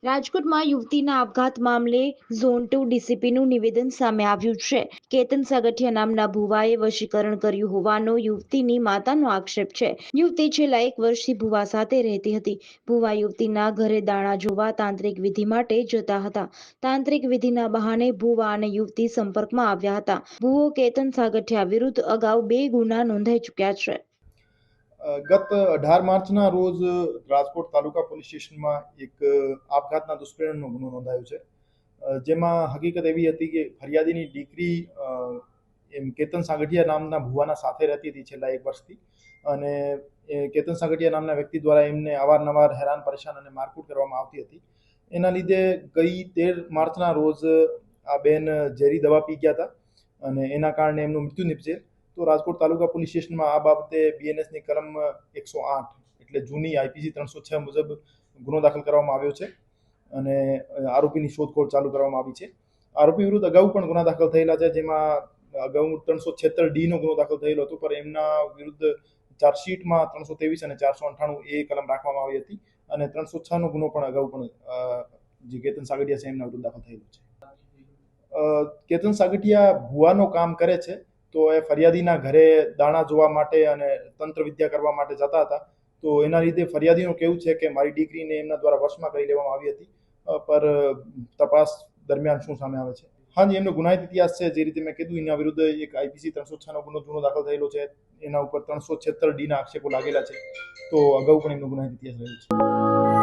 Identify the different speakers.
Speaker 1: રાજકોટમાં યુવતીના આપઘાત મામલે ઝોન 2 ડીસીપીનું નિવેદન સામે આવ્યું છે. કેતન સાગઠિયા નામના ભુવાએ વશીકરણ કર્યું હોવાનો યુવતીની માતાનો આક્ષેપ છે. યુવતી છેલ્લા 1 વર્ષથી ભુવા સાથે રહેતી હતી. ભુવા યુવતીના ઘરે દાણા જોવા તાંત્રિક વિધિ માટે જતા હતા. તાંત્રિક વિધિના બહાને ભુવા અને યુવતી સંપર્કમાં આવ્યા હતા. ભુવો કેતન સાગઠિયા વિરુદ્ધ અગાઉ 2 ગુના નોંધાઈ ચૂક્યા છે.
Speaker 2: ગત 18 માર્ચના રોજ રાજકોટ તાલુકા પોલીસ સ્ટેશનમાં એક આપઘાતના દુષ્પ્રેરણનો ગુનો નોંધાયો છે, જેમાં હકીકત એવી હતી કે ફરિયાદીની દીકરી કેતન સાગઠિયા નામના ભુવાના સાથે રહેતી હતી છેલ્લા 1 વર્ષથી, અને કેતન સાગઠિયા નામના વ્યક્તિ દ્વારા એમને અવારનવાર હેરાન પરેશાન અને મારકૂટ કરવામાં આવતી હતી. એના લીધે ગઈ 13 માર્ચના રોજ આ બેન ઝેરી દવા પી ગયા હતા અને એના કારણે એમનું મૃત્યુ નિપજેલ. તો રાજકોટ તાલુકા પોલીસ સ્ટેશનમાં આ બાબતે બીએનએસની કલમ 108 એટલે જૂની આઈપીસી 306 મુજબ ગુનો દાખલ કરવામાં આવ્યો છે અને આરોપીની શોધખોળ ચાલુ કરવામાં આવી છે. આરોપી વિરુદ્ધ અગાઉ પણ ગુના દાખલ થયેલા છે, જેમાં અગાઉ 376D નો ગુનો દાખલ થયેલો હતો, પણ એમના વિરુદ્ધ ચાર્જશીટમાં 323 અને 498 એ કલમ રાખવામાં આવી હતી અને 306 નો ગુનો પણ અગાઉ પણ જે કેતન સાગઠિયા છે એમના વિરુદ્ધ દાખલ થયેલો છે. કેતન સાગઠિયા ભુવાનો કામ કરે છે, તો એ ફરિયાદીના ઘરે દાણા જોવા માટે અને તંત્ર વિદ્યા કરવા માટે જતા હતા. તો એના લીધે ફરિયાદીનું કહેવું છે કે મારી દીકરીને એમના દ્વારા વશમાં કરી લેવામાં આવી હતી, પર તપાસ દરમિયાન શું સામે આવે છે. હાજી, એમનો ગુનાહિત ઇતિહાસ છે. જે રીતે મેં કીધું, એના વિરુદ્ધ એક આઈપીસી 306 નો ગુનો દાખલ થયેલો છે. એના ઉપર 376D ના આક્ષેપો લાગેલા છે. તો અગાઉ પણ એમનો ગુનાહિત ઇતિહાસ રહ્યો છે.